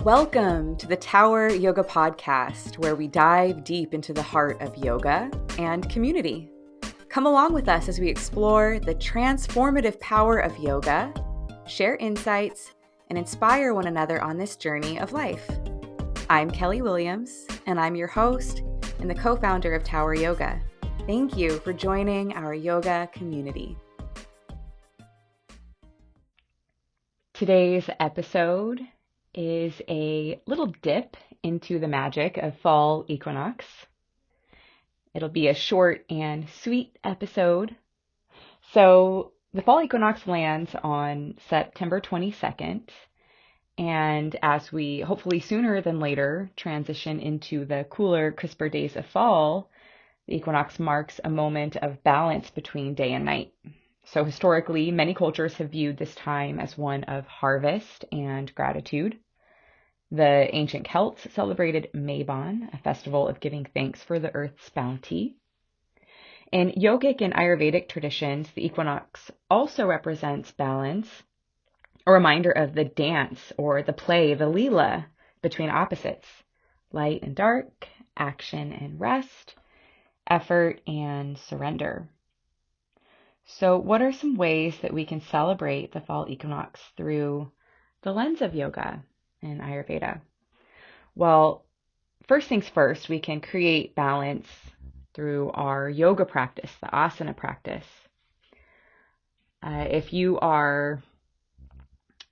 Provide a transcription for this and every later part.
Welcome to the Tower Yoga Podcast, where we dive deep into the heart of yoga and community. Come along with us as we explore the transformative power of yoga, share insights, and inspire one another on this journey of life. I'm Kellee Williams, and I'm your host and the co-founder of Tower Yoga. Thank you for joining our yoga community. Today's episode is a little dip into the magic of fall equinox. It'll be a short and sweet episode. So the fall equinox lands on September 22nd. And as we hopefully sooner than later transition into the cooler, crisper days of fall, the equinox marks a moment of balance between day and night. So historically, many cultures have viewed this time as one of harvest and gratitude. The ancient Celts celebrated Mabon, a festival of giving thanks for the earth's bounty. In yogic and Ayurvedic traditions, the equinox also represents balance, a reminder of the dance or the play, the lila, between opposites, light and dark, action and rest, effort and surrender. So what are some ways that we can celebrate the fall equinox through the lens of yoga and Ayurveda? Well, first things first, we can create balance through our yoga practice, the asana practice. If you are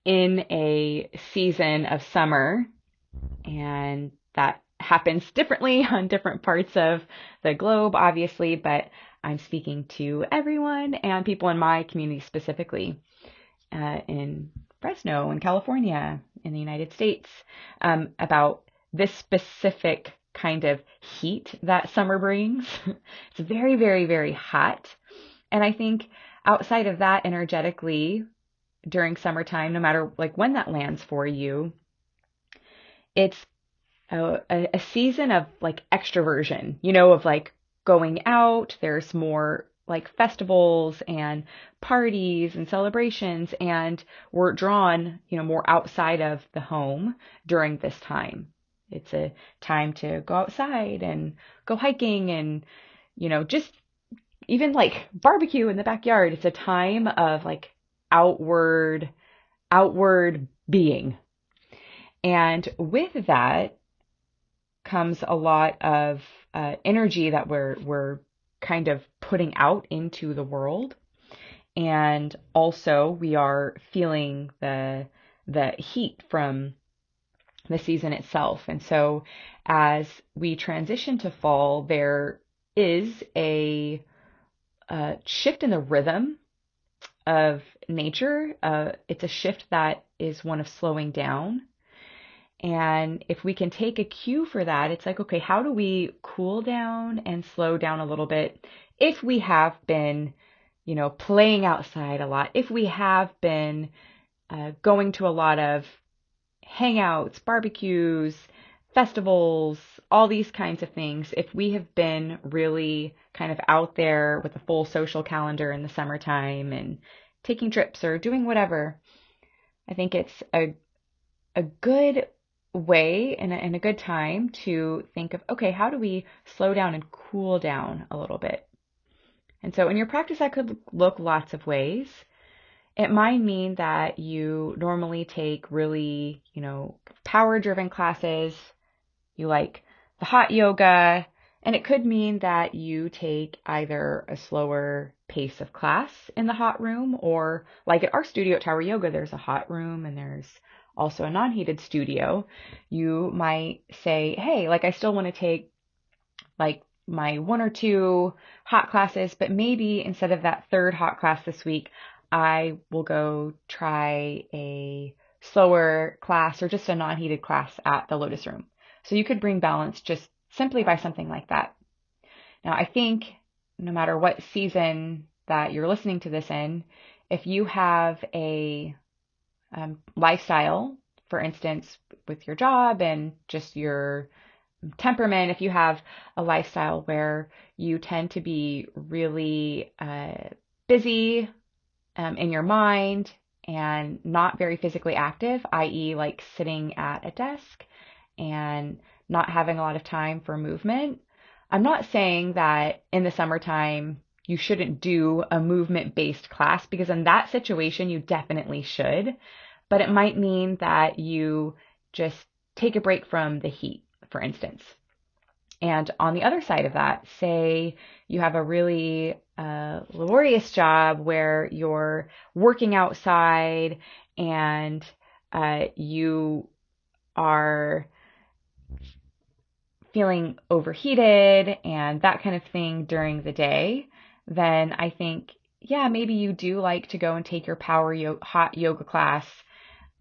in a season of summer, and that happens differently on different parts of the globe, obviously, but I'm speaking to everyone and people in my community specifically, in Fresno, in California, in the United States, about this specific kind of heat that summer brings. It's very, very, very hot. And I think outside of that, energetically, during summertime, no matter like when that lands for you, it's a season of like extroversion, of like going out. There's more like festivals and parties and celebrations, and we're drawn, more outside of the home during this time. It's a time to go outside and go hiking and, just even like barbecue in the backyard. It's a time of like outward being. And with that comes a lot of energy that we're kind of putting out into the world. And also we are feeling the heat from the season itself. And so as we transition to fall, there is a shift in the rhythm of nature. It's a shift that is one of slowing down. And if we can take a cue for that, it's like, okay, how do we cool down and slow down a little bit if we have been, playing outside a lot, if we have been going to a lot of hangouts, barbecues, festivals, all these kinds of things, if we have been really kind of out there with a full social calendar in the summertime and taking trips or doing whatever, I think it's a good way and a good time to think of, okay, how do we slow down and cool down a little bit? And so in your practice, that could look lots of ways. It might mean that you normally take really, power-driven classes. You like the hot yoga, and it could mean that you take either a slower pace of class in the hot room, or like at our studio at Tower Yoga, there's a hot room and there's also a non-heated studio. You might say, hey, like I still want to take like my 1 or 2 hot classes, but maybe instead of that third hot class this week, I will go try a slower class or just a non-heated class at the Lotus Room. So you could bring balance just simply by something like that. Now, I think no matter what season that you're listening to this in, if you have a lifestyle, for instance, with your job and just your temperament, if you have a lifestyle where you tend to be really busy in your mind and not very physically active, i.e. like sitting at a desk and not having a lot of time for movement. I'm not saying that in the summertime you shouldn't do a movement-based class, because in that situation you definitely should, but it might mean that you just take a break from the heat, for instance. And on the other side of that, say you have a really laborious job where you're working outside and you are feeling overheated and that kind of thing during the day, then I think, yeah, maybe you do like to go and take your hot yoga class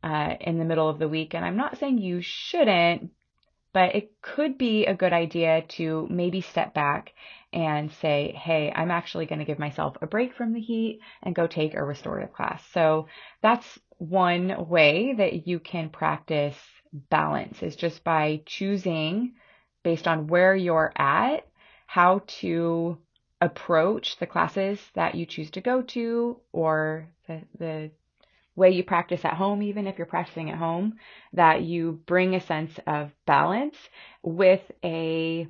in the middle of the week. And I'm not saying you shouldn't, but it could be a good idea to maybe step back and say, hey, I'm actually going to give myself a break from the heat and go take a restorative class. So that's one way that you can practice balance, is just by choosing, based on where you're at, how to approach the classes that you choose to go to, or the way you practice at home, even if you're practicing at home, that you bring a sense of balance with a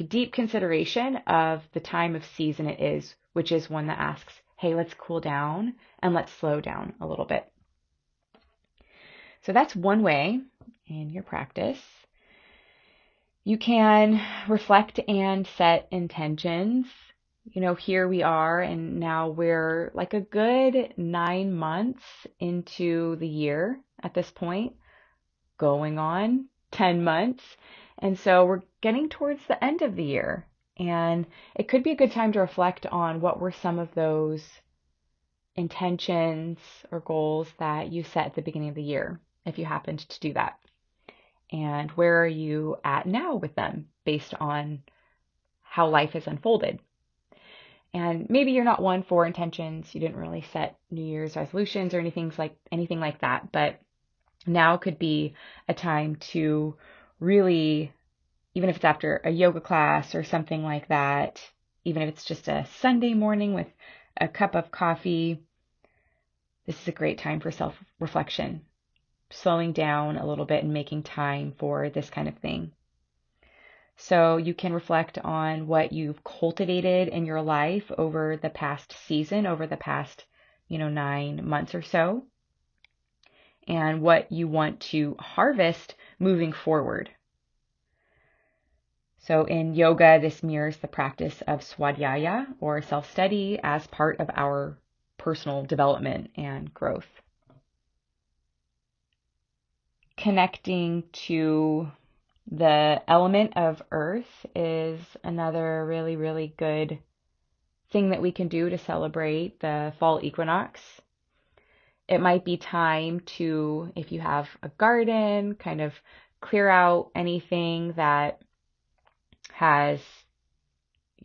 deep consideration of the time of season it is, which is one that asks, hey, let's cool down and let's slow down a little bit. So that's one way in your practice. You can reflect and set intentions. Here we are, and now we're like a good 9 months into the year at this point, going on 10 months. And so we're getting towards the end of the year, and it could be a good time to reflect on what were some of those intentions or goals that you set at the beginning of the year, if you happened to do that. And where are you at now with them based on how life has unfolded? And maybe you're not one for intentions. You didn't really set New Year's resolutions or anything like that. But now could be a time to really, even if it's after a yoga class or something like that, even if it's just a Sunday morning with a cup of coffee, this is a great time for self-reflection, slowing down a little bit and making time for this kind of thing. So you can reflect on what you've cultivated in your life over the past season, over the past, 9 months or so, and what you want to harvest moving forward. So in yoga, this mirrors the practice of swadhyaya, or self-study, as part of our personal development and growth. Connecting to the element of earth is another really, really good thing that we can do to celebrate the fall equinox. It might be time to, if you have a garden, kind of clear out anything that has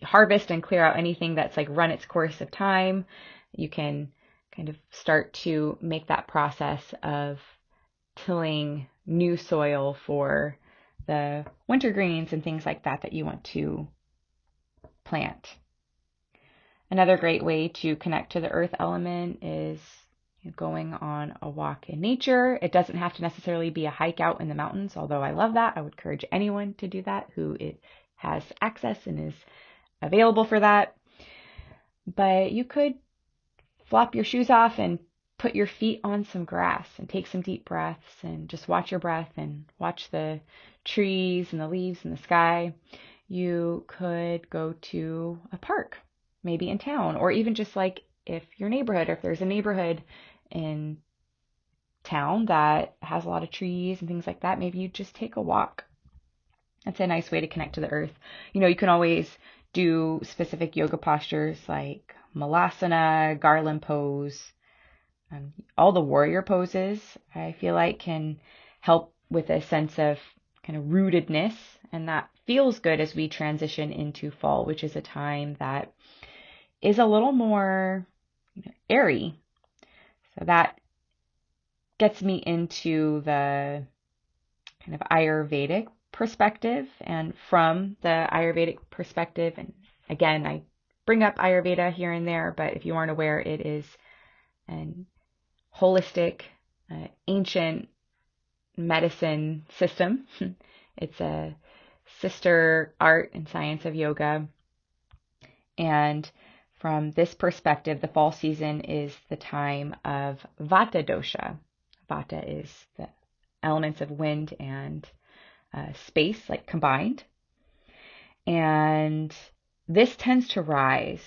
harvest and clear out anything that's like run its course of time. You can kind of start to make that process of tilling new soil for the winter greens and things like that you want to plant. Another great way to connect to the earth element is going on a walk in nature. It doesn't have to necessarily be a hike out in the mountains, although I love that. I would encourage anyone to do that who has access and is available for that. But you could flop your shoes off and put your feet on some grass and take some deep breaths and just watch your breath and watch the trees and the leaves and the sky. You could go to a park, maybe in town, or even just like if there's a neighborhood in town that has a lot of trees and things like that, maybe you just take a walk. That's a nice way to connect to the earth. You can always do specific yoga postures like malasana, garland pose. All the warrior poses, I feel like, can help with a sense of kind of rootedness, and that feels good as we transition into fall, which is a time that is a little more airy. So that gets me into the kind of Ayurvedic perspective, and from the Ayurvedic perspective, and again, I bring up Ayurveda here and there, but if you aren't aware, it is an holistic, ancient medicine system. It's a sister art and science of yoga. And from this perspective, the fall season is the time of Vata dosha. Vata is the elements of wind and space, like combined. And this tends to rise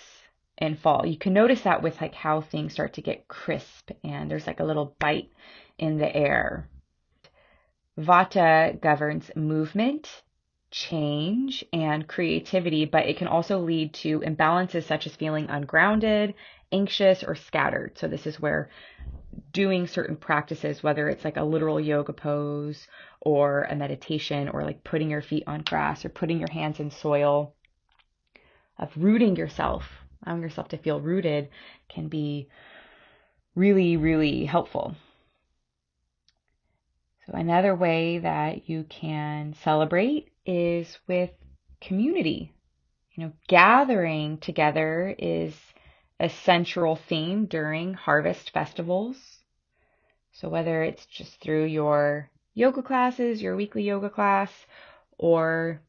in fall. You can notice that with like how things start to get crisp and there's like a little bite in the air. Vata governs movement, change, and creativity, but it can also lead to imbalances such as feeling ungrounded, anxious, or scattered. So this is where doing certain practices, whether it's like a literal yoga pose or a meditation or like putting your feet on grass or putting your hands in soil, of rooting yourself, allowing yourself to feel rooted, can be really, really helpful. So another way that you can celebrate is with community. Gathering together is a central theme during harvest festivals. So whether it's just through your yoga classes, your weekly yoga class, or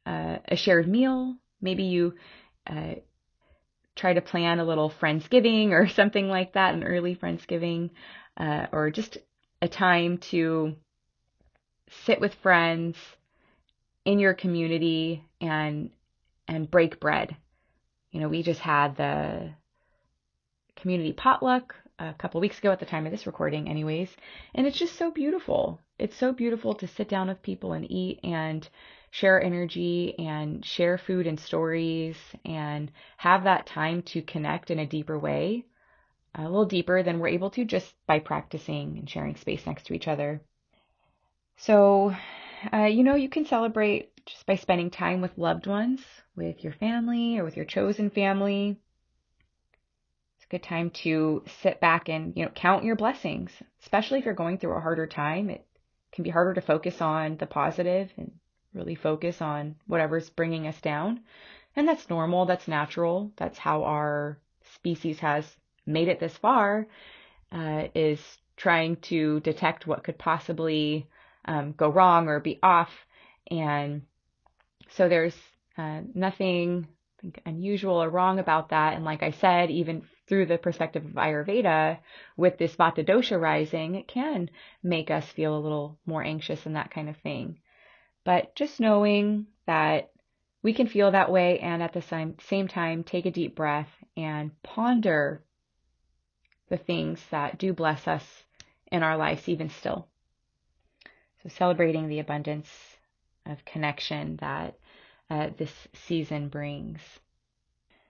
a shared meal, maybe you try to plan a little Friendsgiving or something like that, an early Friendsgiving, or just a time to sit with friends in your community and break bread. We just had the community potluck a couple weeks ago at the time of this recording anyways, and it's just so beautiful. It's so beautiful to sit down with people and eat and share energy and share food and stories and have that time to connect in a deeper way, a little deeper than we're able to just by practicing and sharing space next to each other. So, you can celebrate just by spending time with loved ones, with your family or with your chosen family. It's a good time to sit back and, count your blessings, especially if you're going through a harder time. It can be harder to focus on the positive and really focus on whatever's bringing us down. And that's normal. That's natural. That's how our species has made it this far, is trying to detect what could possibly go wrong or be off. And so there's nothing, I think, unusual or wrong about that. And like I said, even through the perspective of Ayurveda, with this Vata dosha rising, it can make us feel a little more anxious and that kind of thing. But just knowing that we can feel that way and at the same time take a deep breath and ponder the things that do bless us in our lives even still. So celebrating the abundance of connection that this season brings.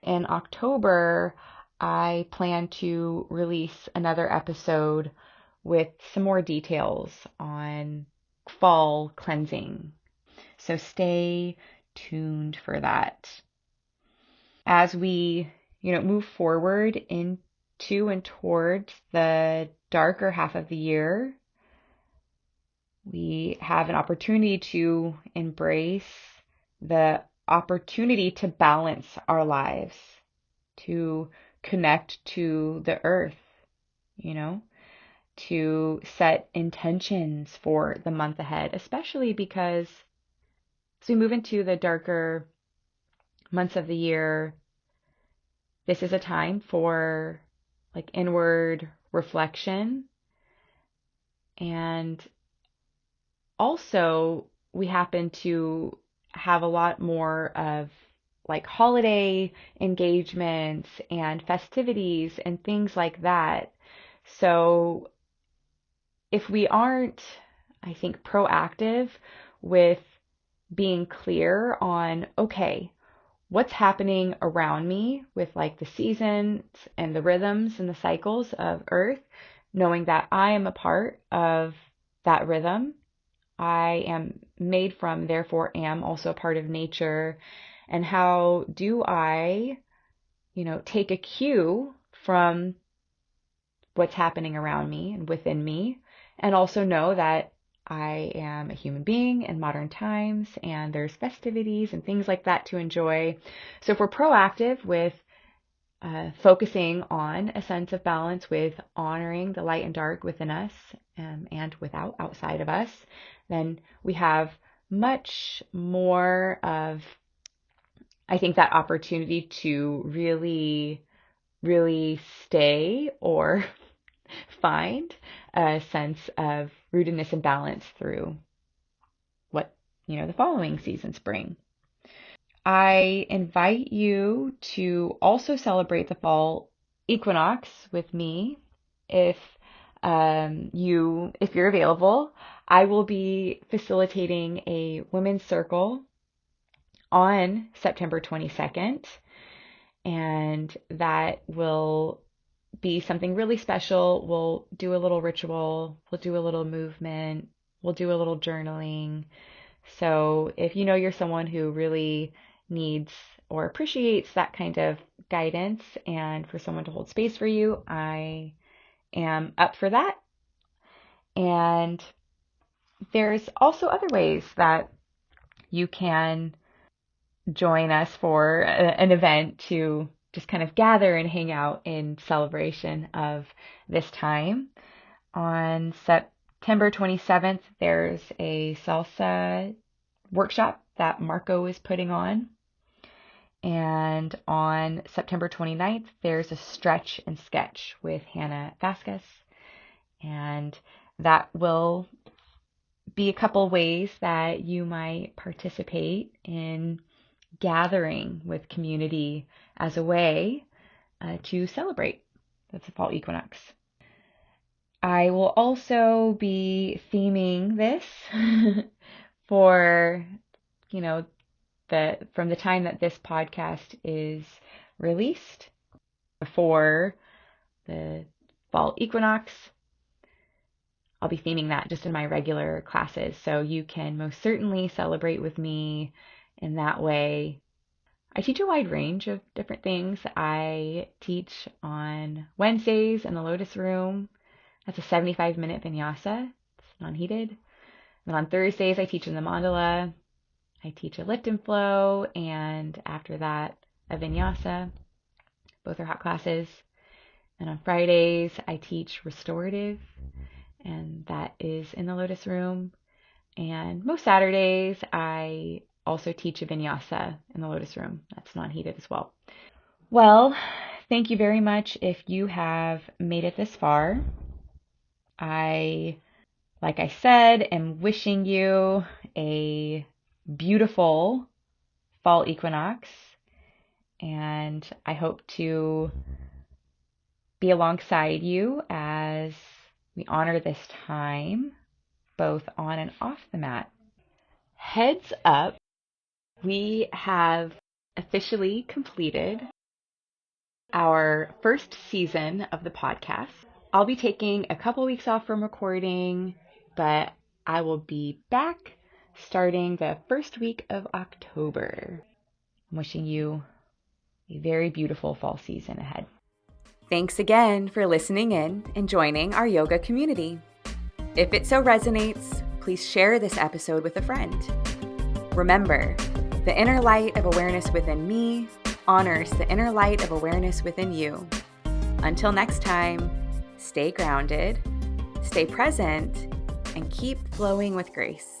In October, I plan to release another episode with some more details on fall cleansing. So stay tuned for that. As we, move forward into and towards the darker half of the year, we have an opportunity to embrace the opportunity to balance our lives, to connect to the earth, to set intentions for the month ahead, especially because as we move into the darker months of the year, this is a time for like inward reflection. And also we happen to have a lot more of like holiday engagements and festivities and things like that. So if we aren't, I think, proactive with being clear on, okay, what's happening around me with like the seasons and the rhythms and the cycles of Earth, knowing that I am a part of that rhythm. I am made from, therefore am also a part of nature. And how do I, take a cue from what's happening around me and within me, and also know that I am a human being in modern times and there's festivities and things like that to enjoy. So if we're proactive with focusing on a sense of balance with honoring the light and dark within us and without outside of us, then we have much more of, I think, that opportunity to really, really stay or find a sense of rootedness and balance through what, the following seasons bring. I invite you to also celebrate the fall equinox with me if you're available. I will be facilitating a women's circle on September 22nd, and that will be something really special. We'll do a little ritual, we'll do a little movement, we'll do a little journaling. So if you're someone who really needs or appreciates that kind of guidance and for someone to hold space for you, I am up for that. And there's also other ways that you can join us for an event to just kind of gather and hang out in celebration of this time. On September 27th, there's a salsa workshop that Marco is putting on. And on September 29th, there's a stretch and sketch with Hannah Vasquez. And that will be a couple ways that you might participate in gathering with community as a way to celebrate the fall equinox. I will also be theming this for, from the time that this podcast is released before the fall equinox. I'll be theming that just in my regular classes, so you can most certainly celebrate with me in that way. I teach a wide range of different things. I teach on Wednesdays in the Lotus Room. That's a 75-minute vinyasa. It's non-heated. And on Thursdays, I teach in the mandala. I teach a lift and flow, and after that, a vinyasa. Both are hot classes. And on Fridays, I teach restorative, and that is in the Lotus Room. And most Saturdays, I also teach a vinyasa in the Lotus Room. That's non-heated as well. Well, thank you very much if you have made it this far. Like I said, am wishing you a beautiful fall equinox, and I hope to be alongside you as we honor this time, both on and off the mat. Heads up, we have officially completed our first season of the podcast. I'll be taking a couple weeks off from recording, but I will be back starting the first week of October. I'm wishing you a very beautiful fall season ahead. Thanks again for listening in and joining our yoga community. If it so resonates, please share this episode with a friend. Remember, the inner light of awareness within me honors the inner light of awareness within you. Until next time, stay grounded, stay present, and keep flowing with grace.